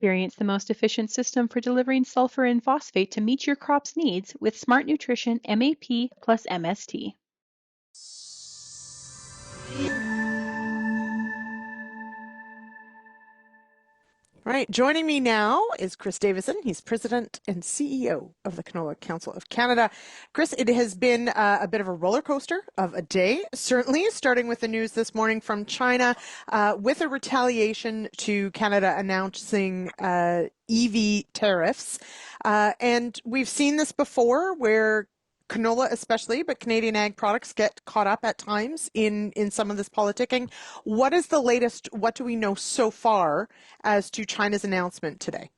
Experience the most efficient system for delivering sulfur and phosphate to meet your crop's needs with Smart Nutrition MAP plus MST. All right, joining me now is Chris Davison. He's President and CEO of the Canola Council of Canada. Chris, it has been a bit of a roller coaster of a day, certainly, starting with the news this morning from China with a retaliation to Canada announcing EV tariffs. And we've seen this before where canola especially, but Canadian ag products get caught up at times in some of this politicking. What is the latest? What do we know so far as to China's announcement today?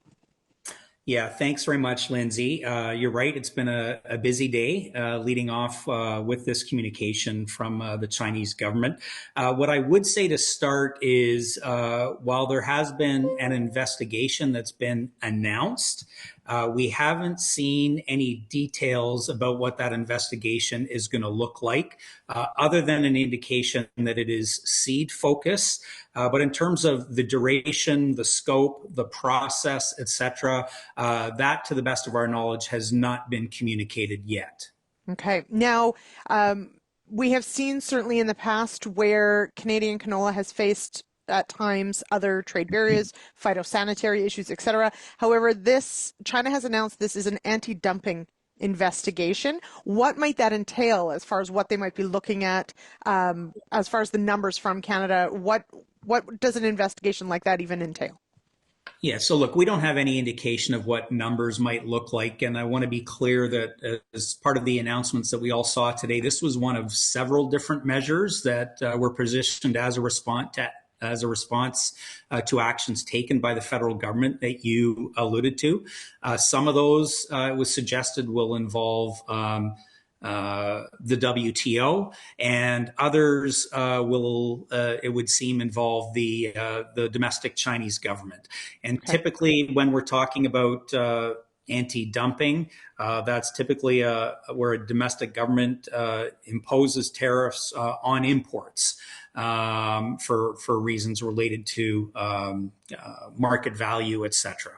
Yeah, thanks very much, Lindsay. You're right. It's been a busy day leading off with this communication from the Chinese government. What I would say to start is while there has been an investigation that's been announced, we haven't seen any details about what that investigation is going to look like, other than an indication that it is seed focused. But in terms of the duration, the scope, the process, etc., that, to the best of our knowledge, has not been communicated yet. Okay. Now, we have seen certainly in the past where Canadian canola has faced at times other trade barriers, phytosanitary issues, etc. However, China has announced this is an anti-dumping investigation. What might that entail as far as what they might be looking at, as far as the numbers from Canada? What does an investigation like that even entail? Yeah, so look, we don't have any indication of what numbers might look like. And I want to be clear that as part of the announcements that we all saw today, this was one of several different measures that were positioned as a response to actions taken by the federal government that you alluded to. Some of those, it was suggested, will involve the WTO, and others will, it would seem, involve the domestic Chinese government. And typically, when we're talking about anti-dumping, that's typically where a domestic government imposes tariffs on imports for reasons related to market value, etc.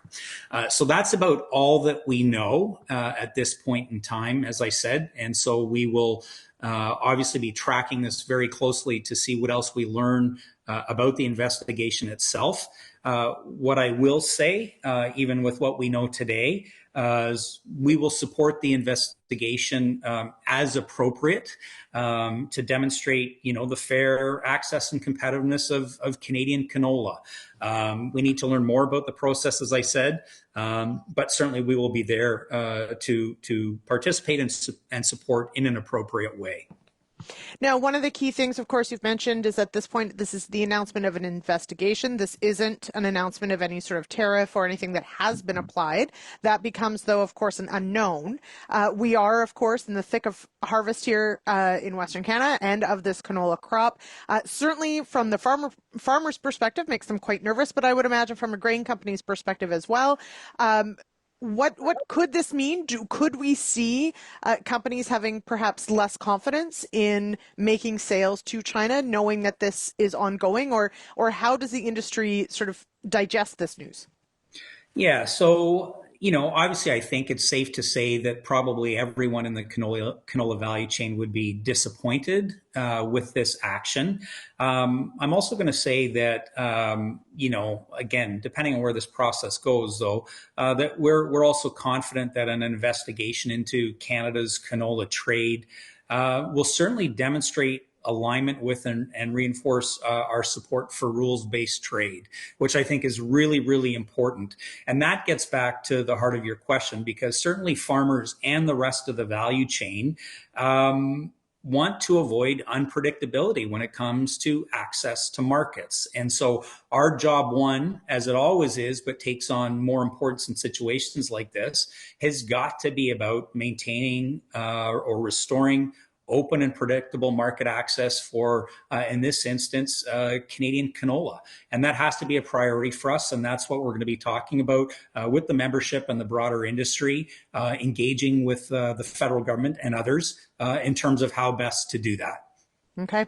So that's about all that we know at this point in time, as I said. And so we will obviously be tracking this very closely to see what else we learn about the investigation itself. What I will say, even with what we know today, is we will support the investigation as appropriate to demonstrate, the fair access and competitiveness of Canadian canola. We need to learn more about the process, as I said, but certainly we will be there to participate and support in an appropriate way. Now, one of the key things, of course, you've mentioned is at this point, this is the announcement of an investigation. This isn't an announcement of any sort of tariff or anything that has been applied. That becomes, though, of course, an unknown. We are, of course, in the thick of harvest here in Western Canada and of this canola crop. Certainly from the farmer's perspective, makes them quite nervous, but I would imagine from a grain company's perspective as well. What could this mean? Could we see companies having perhaps less confidence in making sales to China, knowing that this is ongoing, or how does the industry sort of digest this news? Yeah, so obviously I think it's safe to say that probably everyone in the canola value chain would be disappointed with this action. I'm also going to say that, again, depending on where this process goes, though, that we're also confident that an investigation into Canada's canola trade will certainly demonstrate alignment with and reinforce our support for rules-based trade, which I think is really, really important. And that gets back to the heart of your question, because certainly farmers and the rest of the value chain want to avoid unpredictability when it comes to access to markets. And so our job one, as it always is, but takes on more importance in situations like this, has got to be about maintaining or restoring open and predictable market access for, in this instance, Canadian canola. And that has to be a priority for us. And that's what we're going to be talking about with the membership and the broader industry, engaging with the federal government and others in terms of how best to do that. Okay.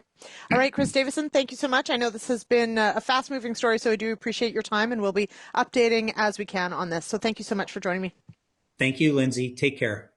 All right, Chris Davison, thank you so much. I know this has been a fast-moving story, so I do appreciate your time, and we'll be updating as we can on this. So thank you so much for joining me. Thank you, Lindsay. Take care.